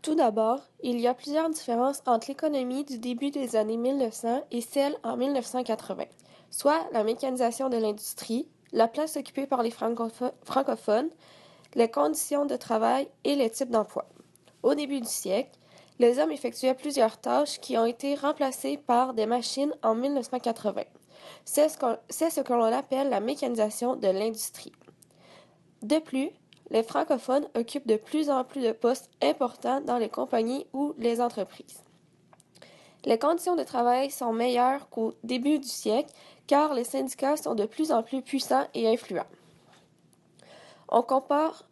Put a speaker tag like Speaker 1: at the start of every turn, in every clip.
Speaker 1: Tout d'abord, il y a plusieurs différences entre l'économie du début des années 1900 et celle en 1980, soit la mécanisation de l'industrie, la place occupée par les francophones, les conditions de travail et les types d'emploi. Au début du siècle, les hommes effectuaient plusieurs tâches qui ont été remplacées par des machines en 1980. C'est ce que l'on appelle la mécanisation de l'industrie. De plus, les francophones occupent de plus en plus de postes importants dans les compagnies ou les entreprises. Les conditions de travail sont meilleures qu'au début du siècle car les syndicats sont de plus en plus puissants et influents. On compte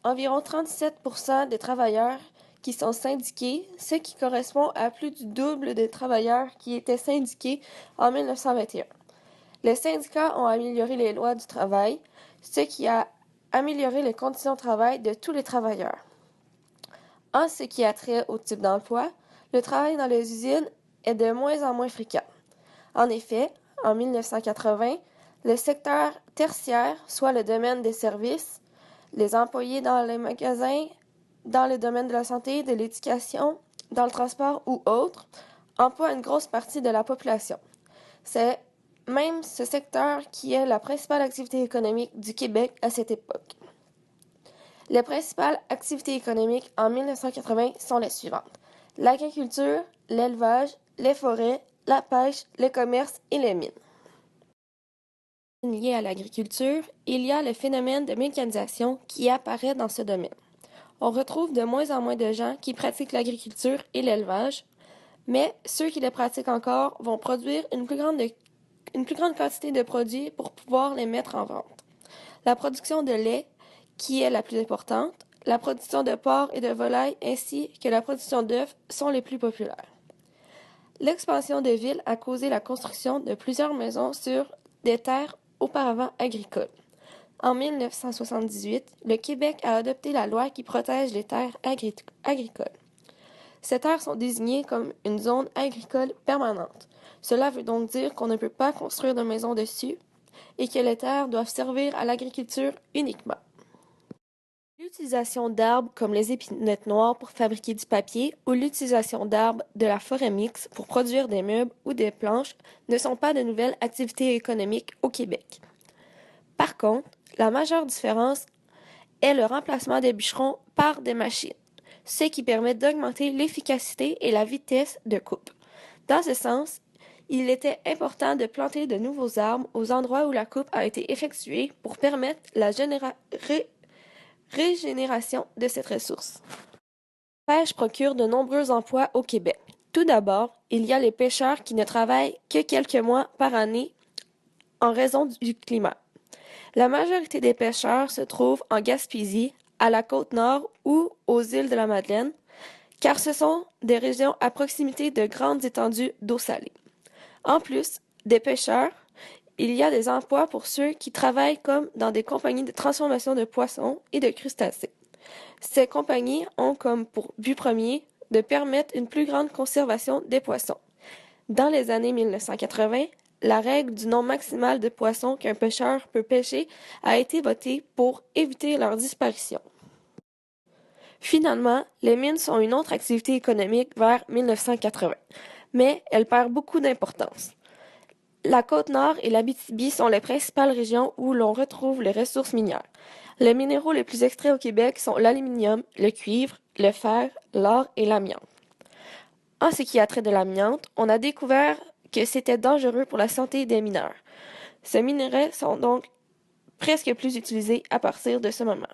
Speaker 1: environ 37% des travailleurs qui sont syndiqués, ce qui correspond à plus du double des travailleurs qui étaient syndiqués en 1921. Les syndicats ont amélioré les lois du travail, ce qui a amélioré les conditions de travail de tous les travailleurs. En ce qui a trait au type d'emploi, le travail dans les usines est de moins en moins fréquent. En effet, en 1980, le secteur tertiaire, soit le domaine des services, les employés dans les magasins, dans le domaine de la santé, de l'éducation, dans le transport ou autres, emploient une grosse partie de la population. C'est même ce secteur qui est la principale activité économique du Québec à cette époque. Les principales activités économiques en 1980 sont les suivantes: l'agriculture, l'élevage, les forêts, la pêche, le commerce et les mines. Lié à l'agriculture, il y a le phénomène de mécanisation qui apparaît dans ce domaine. On retrouve de moins en moins de gens qui pratiquent l'agriculture et l'élevage, mais ceux qui les pratiquent encore vont produire une plus grande quantité de produits pour pouvoir les mettre en vente. La production de lait, qui est la plus importante, la production de porc et de volaille ainsi que la production d'œufs sont les plus populaires. L'expansion des villes a causé la construction de plusieurs maisons sur des terres auparavant agricoles. En 1978, le Québec a adopté la loi qui protège les terres agricoles. Ces terres sont désignées comme une zone agricole permanente. Cela veut donc dire qu'on ne peut pas construire de maison dessus et que les terres doivent servir à l'agriculture uniquement. L'utilisation d'arbres comme les épinettes noires pour fabriquer du papier ou l'utilisation d'arbres de la forêt mixte pour produire des meubles ou des planches ne sont pas de nouvelles activités économiques au Québec. Par contre, la majeure différence est le remplacement des bûcherons par des machines, ce qui permet d'augmenter l'efficacité et la vitesse de coupe. Dans ce sens, il était important de planter de nouveaux arbres aux endroits où la coupe a été effectuée pour permettre la régénération de cette ressource. La pêche procure de nombreux emplois au Québec. Tout d'abord, il y a les pêcheurs qui ne travaillent que quelques mois par année en raison du climat. La majorité des pêcheurs se trouvent en Gaspésie, à la Côte-Nord ou aux îles de la Madeleine, car ce sont des régions à proximité de grandes étendues d'eau salée. En plus des pêcheurs, il y a des emplois pour ceux qui travaillent comme dans des compagnies de transformation de poissons et de crustacés. Ces compagnies ont comme pour but premier de permettre une plus grande conservation des poissons. Dans les années 1980, la règle du nombre maximal de poissons qu'un pêcheur peut pêcher a été votée pour éviter leur disparition. Finalement, les mines sont une autre activité économique vers 1980, mais elles perdent beaucoup d'importance. La Côte-Nord et l'Abitibi sont les principales régions où l'on retrouve les ressources minières. Les minéraux les plus extraits au Québec sont l'aluminium, le cuivre, le fer, l'or et l'amiante. En ce qui a trait de l'amiante, on a découvert que c'était dangereux pour la santé des mineurs. Ces minerais sont donc presque plus utilisés à partir de ce moment.